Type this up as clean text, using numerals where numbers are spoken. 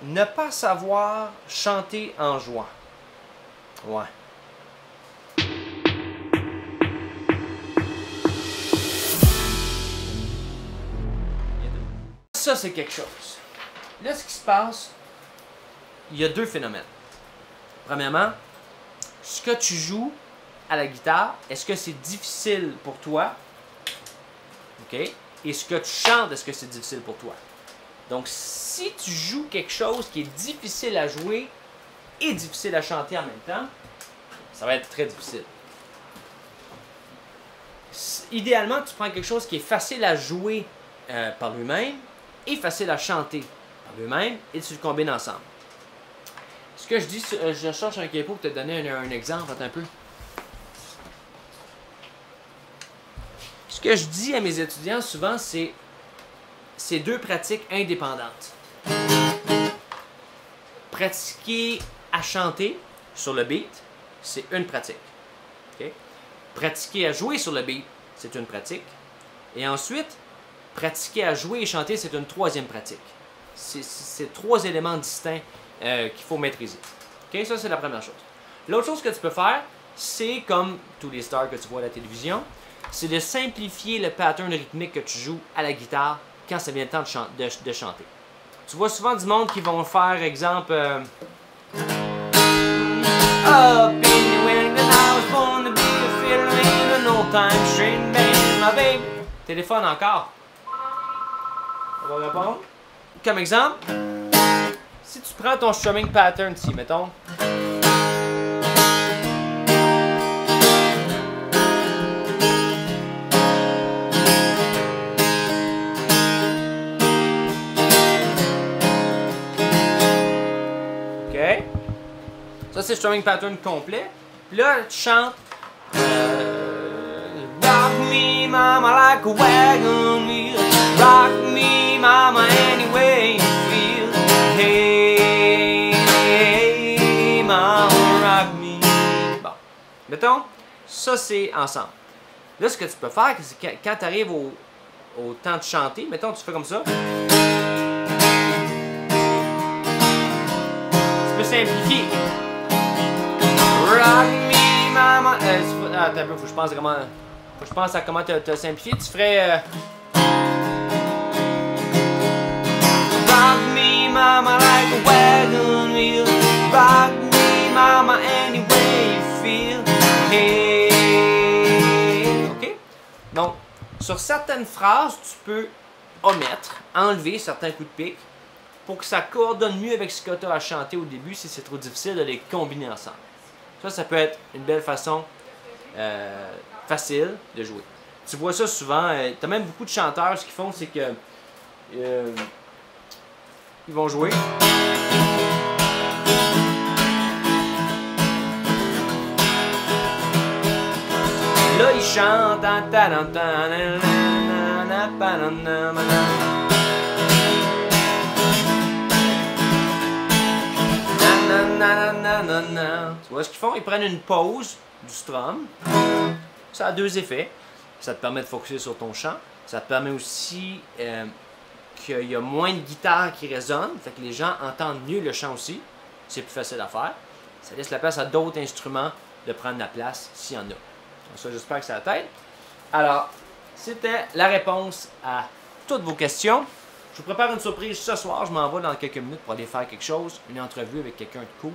ne pas savoir chanter en jouant. Ouais. Ça, c'est quelque chose. Là, ce qui se passe, il y a deux phénomènes. Premièrement, ce que tu joues à la guitare, est-ce que c'est difficile pour toi? OK? Et ce que tu chantes, est-ce que c'est difficile pour toi? Donc, si tu joues quelque chose qui est difficile à jouer et difficile à chanter en même temps, ça va être très difficile. Idéalement, tu prends quelque chose qui est facile à jouer par lui-même et facile à chanter par lui-même et tu le combines ensemble. Ce que je dis, je cherche un capo pour te donner un exemple, attends un peu. Ce que je dis à mes étudiants souvent, c'est deux pratiques indépendantes. Pratiquer à chanter sur le beat, c'est une pratique. Okay? Pratiquer à jouer sur le beat, c'est une pratique. Et ensuite, pratiquer à jouer et chanter, c'est une troisième pratique. C'est trois éléments distincts qu'il faut maîtriser. Okay? Ça, c'est la première chose. L'autre chose que tu peux faire, c'est comme tous les stars que tu vois à la télévision, c'est de simplifier le pattern rythmique que tu joues à la guitare quand ça vient le temps de chanter. Tu vois souvent du monde qui vont faire, exemple, Up in the wind and I was born to be a fiddler in an old time string band, my baby. Téléphone encore. On va répondre. Comme exemple, si tu prends ton strumming pattern ici, mettons. OK. Ça, c'est le strumming pattern complet. Puis là, tu chantes. Rock me, mama, like a wagon wheel. Rock me, mama, any way you feel. Hey, hey, mama, rock me. Bon. Mettons, ça, c'est ensemble. Là, ce que tu peux faire, c'est que quand tu arrives au temps de chanter, mettons, tu fais comme ça. Tu peux simplifier. Rock me, mama. Attends un peu, faut que je pense à comment te simplifier. Tu ferais. Rock me, mama, like a wagon wheel. Rock me, mama, any way you feel. Hey. OK? Donc, sur certaines phrases, tu peux enlever certains coups de pique pour que ça coordonne mieux avec ce que tu as à chanter au début si c'est trop difficile de les combiner ensemble. Ça peut être une belle façon facile de jouer. Tu vois ça souvent, tu as même beaucoup de chanteurs, ce qu'ils font, c'est que ils vont jouer. Là, ils chantent. Tu vois ce qu'ils font? Ils prennent une pause du strum. Ça a deux effets. Ça te permet de focusser sur ton chant. Ça te permet aussi qu'il y a moins de guitare qui résonne. Fait que les gens entendent mieux le chant aussi. C'est plus facile à faire. Ça laisse la place à d'autres instruments de prendre la place s'il y en a. Donc ça, j'espère que ça t'aide. Alors, c'était la réponse à toutes vos questions. Je vous prépare une surprise ce soir. Je m'en vais dans quelques minutes pour aller faire quelque chose. Une entrevue avec quelqu'un de cool.